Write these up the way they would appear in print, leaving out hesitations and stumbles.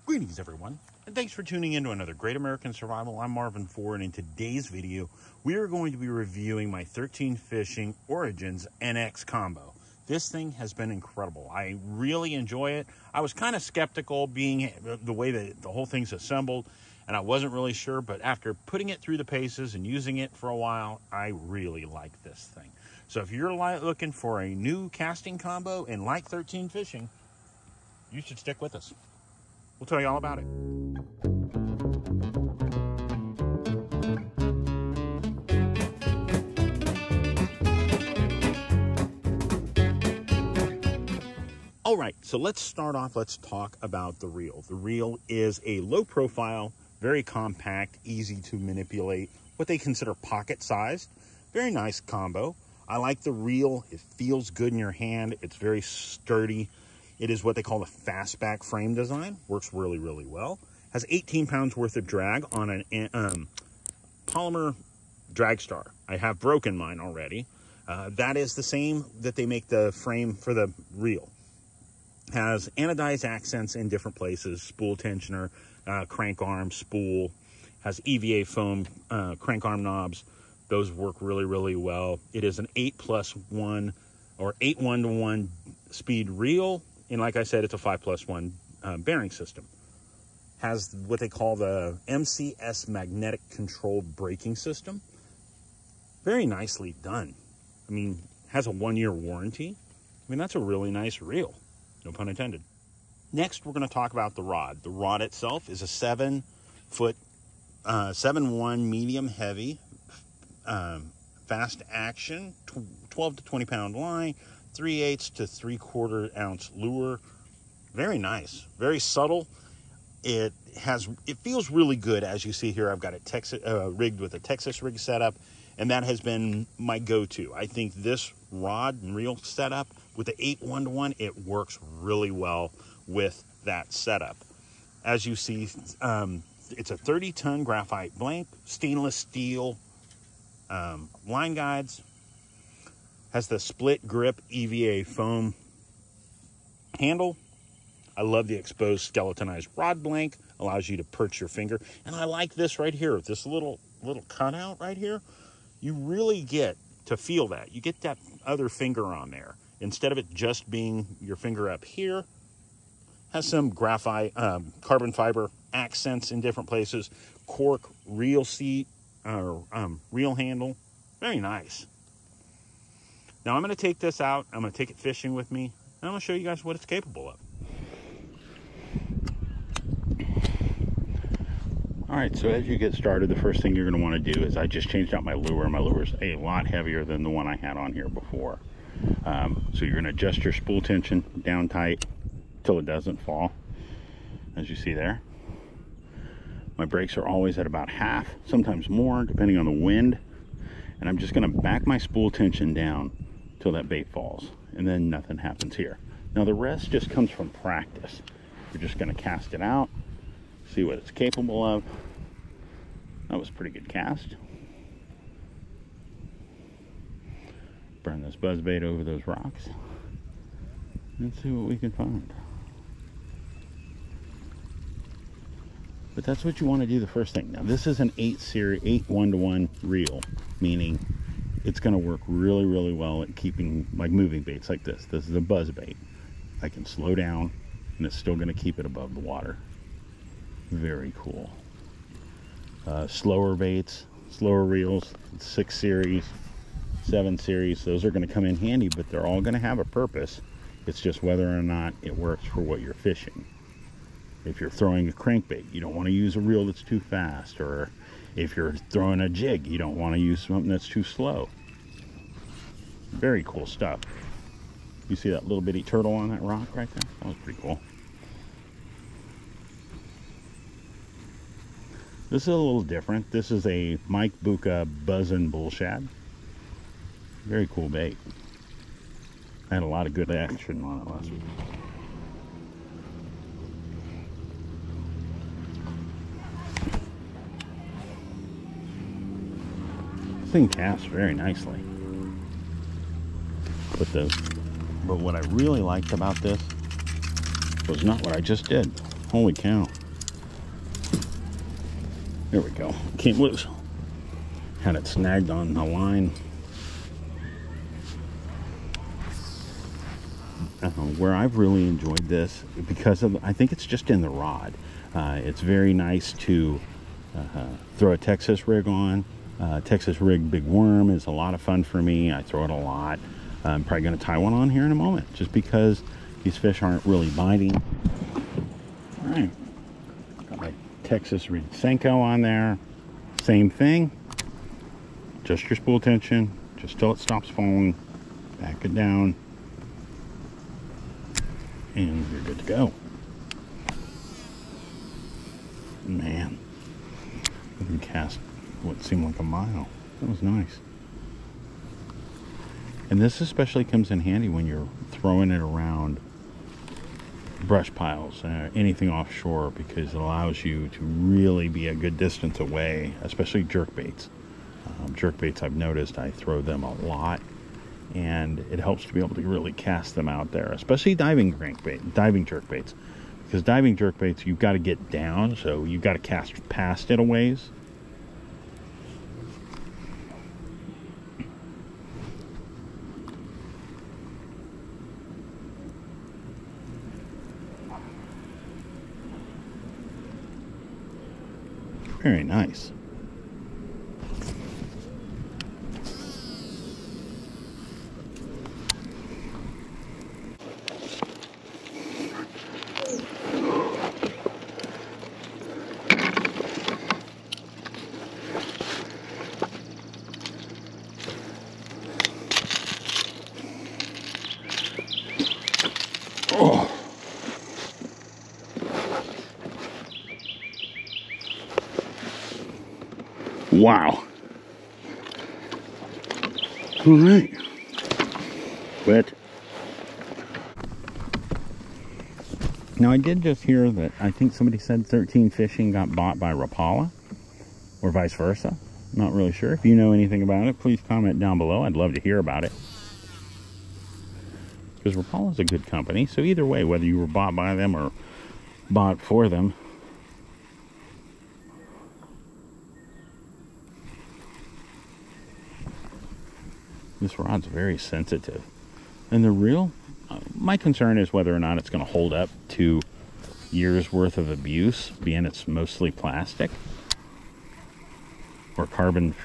Greetings everyone, and thanks for tuning in to another Great American Survival. I'm Marvin Ford, and in today's video, we are going to be reviewing my 13 Fishing Origins NX combo. This thing has been incredible. I really enjoy it. I was kind of skeptical being the way that the whole thing's assembled, and I wasn't really sure, but after putting it through the paces and using it for a while, I really like this thing. So if you're looking for a new casting combo and like 13 Fishing, you should stick with us. We'll tell you all about it. All right, so let's start off. Let's talk about the reel. The reel is a low profile, very compact, easy to manipulate, what they consider pocket sized. Very nice combo. I like the reel. It feels good in your hand. It's very sturdy. It is what they call a fastback frame design. Works really, really well. Has 18 pounds worth of drag on an polymer drag star. I have broken mine already. That is the same that they make the frame for the reel. Has anodized accents in different places. Spool tensioner, crank arm, spool. Has EVA foam crank arm knobs. Those work really, really well. It is an 8+1 or 8 1-to-1 speed reel. And like I said, it's a 5+1 bearing system. Has what they call the MCS magnetic controlled braking system. Very nicely done. I mean, has a 1-year warranty. I mean, that's a really nice reel. No pun intended. Next, we're going to talk about the rod. The rod itself is a 7-foot, 7-1 medium heavy, fast action, 12 to 20 pound line, 3/8 to 3/4 ounce lure. Very nice, very subtle. It feels really good. As you see here, I've got it rigged with a Texas rig setup, and that has been my go-to. I think this rod and reel setup with the 8 1-to-1, it works really well with that setup. As you see, it's a 30-ton graphite blank, stainless steel line guides. Has the split grip EVA foam handle. I love the exposed skeletonized rod blank. Allows you to perch your finger. And I like this right here. This little cutout right here. You really get to feel that. You get that other finger on there. Instead of it just being your finger up here. Has some graphite, carbon fiber accents in different places. Cork reel seat, reel handle. Very nice. Now I'm going to take this out. I'm going to take it fishing with me. And I'm going to show you guys what it's capable of. All right, so as you get started, the first thing you're going to want to do is I just changed out my lure. My lure is a lot heavier than the one I had on here before. So you're going to adjust your spool tension down tight till it doesn't fall, as you see there. My brakes are always at about half, sometimes more, depending on the wind. And I'm just going to back my spool tension down till that bait falls, and then nothing happens here. Now the rest just comes from practice. You're just going to cast it out, see what it's capable of. That was a pretty good cast. Burn this buzzbait over those rocks and see what we can find. But that's what you want to do the first thing. Now this is an 8 1-to-1 reel, meaning it's going to work really, really well at keeping like moving baits like this. This is a buzz bait. I can slow down and it's still going to keep it above the water. Very cool. Slower baits, slower reels, 6 series, 7 series, those are going to come in handy, but they're all going to have a purpose. It's just whether or not it works for what you're fishing. If you're throwing a crankbait, you don't want to use a reel that's too fast, or if you're throwing a jig, you don't want to use something that's too slow. Very cool stuff. You see that little bitty turtle on that rock right there? That was pretty cool. This is a little different. This is a Mike Bucca Buzzin' Bull Shad. Very cool bait. I had a lot of good action on it last week. This thing casts very nicely. But what I really liked about this was not what I just did. Holy cow. There we go. Came loose. Had it snagged on the line. Where I've really enjoyed this, because of, I think it's just in the rod. It's very nice to throw a Texas rig on. Texas rig big worm is a lot of fun for me. I throw it a lot. I'm probably going to tie one on here in a moment, just because these fish aren't really biting. All right, got my Texas rig Senko on there. Same thing. Just your spool tension, just till it stops falling. Back it down, and you're good to go. Man, I can cast what seemed like a mile. That was nice. And this especially comes in handy when you're throwing it around brush piles, anything offshore, because it allows you to really be a good distance away, especially jerk baits. Jerk baits, I've noticed I throw them a lot, and it helps to be able to really cast them out there, especially diving jerk baits, because diving jerk baits, you've got to get down, so you've got to cast past it a ways. Very nice. Oh. Wow. All right. Quit. Now, I did just hear that I think somebody said 13 Fishing got bought by Rapala, or vice versa. Not really sure. If you know anything about it, please comment down below. I'd love to hear about it. Because Rapala is a good company. So either way, whether you were bought by them or bought for them, this rod's very sensitive. And the reel, my concern is whether or not it's going to hold up to years worth of abuse, being it's mostly plastic or carbon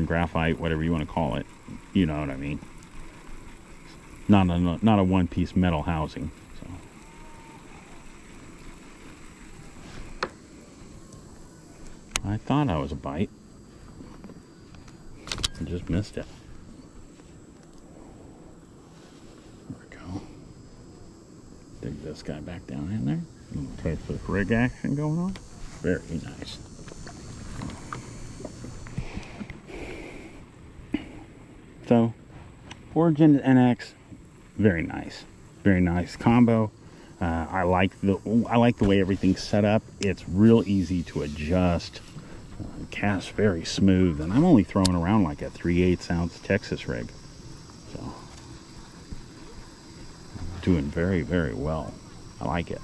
graphite, whatever you want to call it. You know what I mean? Not a one-piece metal housing. So I thought I was a bite. I just missed it. Dig this guy back down in there. A little taste of rig action going on. Very nice. So, Origin NX, very nice. Very nice combo. I like the way everything's set up. It's real easy to adjust. Cast very smooth, and I'm only throwing around like a 3/8 ounce Texas rig. So doing very, very well. I like it.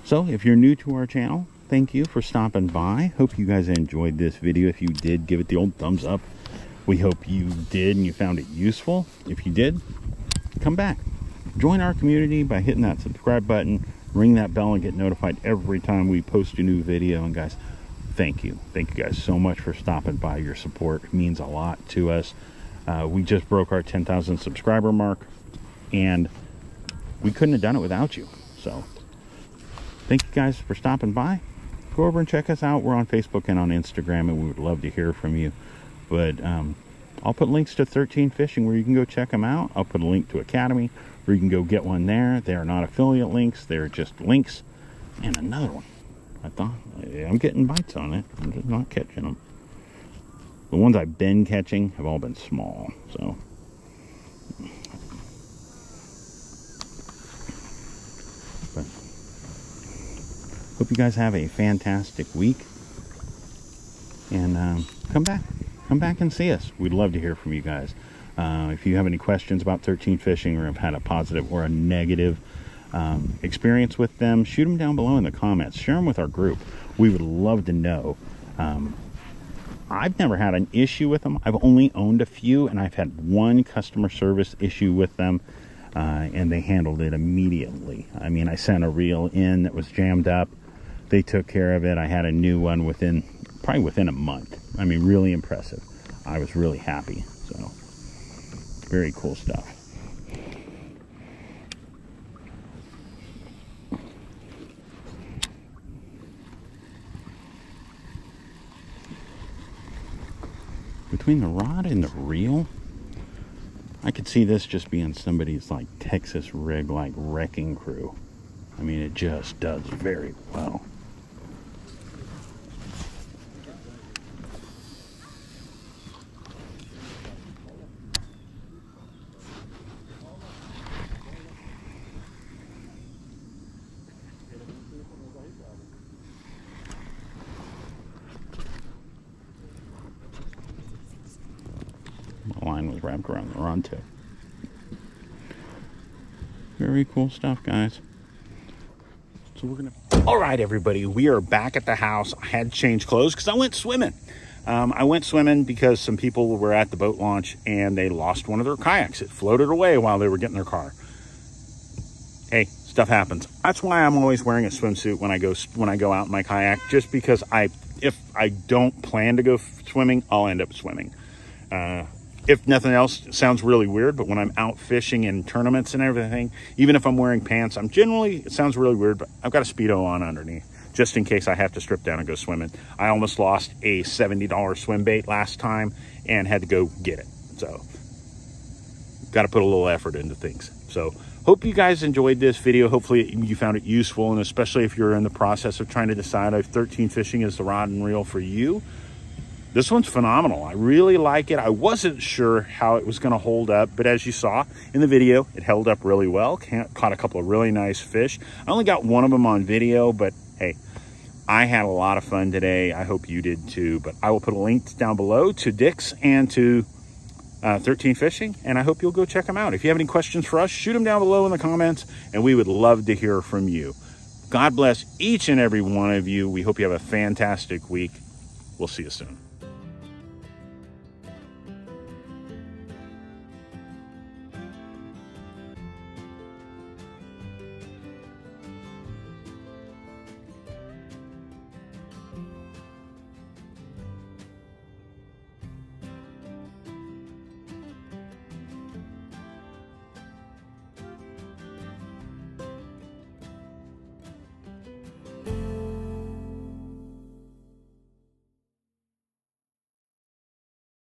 So if you're new to our channel, thank you for stopping by. Hope you guys enjoyed this video. If you did, give it the old thumbs up. We hope you did and you found it useful. If you did, come back. Join our community by hitting that subscribe button, ring that bell, and get notified every time we post a new video. And guys, thank you. Thank you guys so much for stopping by. Your support means a lot to us. We just broke our 10,000 subscriber mark, and we couldn't have done it without you. So thank you guys for stopping by. Go over and check us out. We're on Facebook and on Instagram, and we would love to hear from you. But I'll put links to 13 Fishing where you can go check them out. I'll put a link to Academy where you can go get one there. They are not affiliate links. They're just links. And another one. I thought, I'm getting bites on it. I'm just not catching them. The ones I've been catching have all been small, so. But hope you guys have a fantastic week. And come back and see us. We'd love to hear from you guys. If you have any questions about 13 Fishing, or have had a positive or a negative experience with them, shoot them down below in the comments. Share them with our group. we would love to know. I've never had an issue with them. I've only owned a few, and I've had one customer service issue with them, and they handled it immediately. I mean, I sent a reel in that was jammed up. They took care of it. I had a new one probably within a month. I mean, really impressive. I was really happy. So, very cool stuff. Between the rod and the reel, I could see this just being somebody's like Texas rig, like wrecking crew. I mean, it just does very well. The line was wrapped around the rod tip. Very cool stuff, guys. So we're gonna. All right, everybody, we are back at the house. I had to change clothes because I went swimming. I went swimming because some people were at the boat launch and they lost one of their kayaks. It floated away while they were getting their car. Hey, stuff happens. That's why I'm always wearing a swimsuit when I go out in my kayak, just because if I don't plan to go swimming, I'll end up swimming. If nothing else, it sounds really weird, but when I'm out fishing in tournaments and everything, even if I'm wearing pants, it sounds really weird, but I've got a Speedo on underneath, just in case I have to strip down and go swimming. I almost lost a $70 swim bait last time and had to go get it. So, got to put a little effort into things. So, hope you guys enjoyed this video. Hopefully you found it useful, and especially if you're in the process of trying to decide if 13 fishing is the rod and reel for you. This one's phenomenal. I really like it. I wasn't sure how it was going to hold up, but as you saw in the video, it held up really well. Caught a couple of really nice fish. I only got one of them on video, but hey, I had a lot of fun today. I hope you did too. But I will put a link down below to Dick's and to 13 Fishing, and I hope you'll go check them out. If you have any questions for us, shoot them down below in the comments, and we would love to hear from you. God bless each and every one of you. We hope you have a fantastic week. We'll see you soon.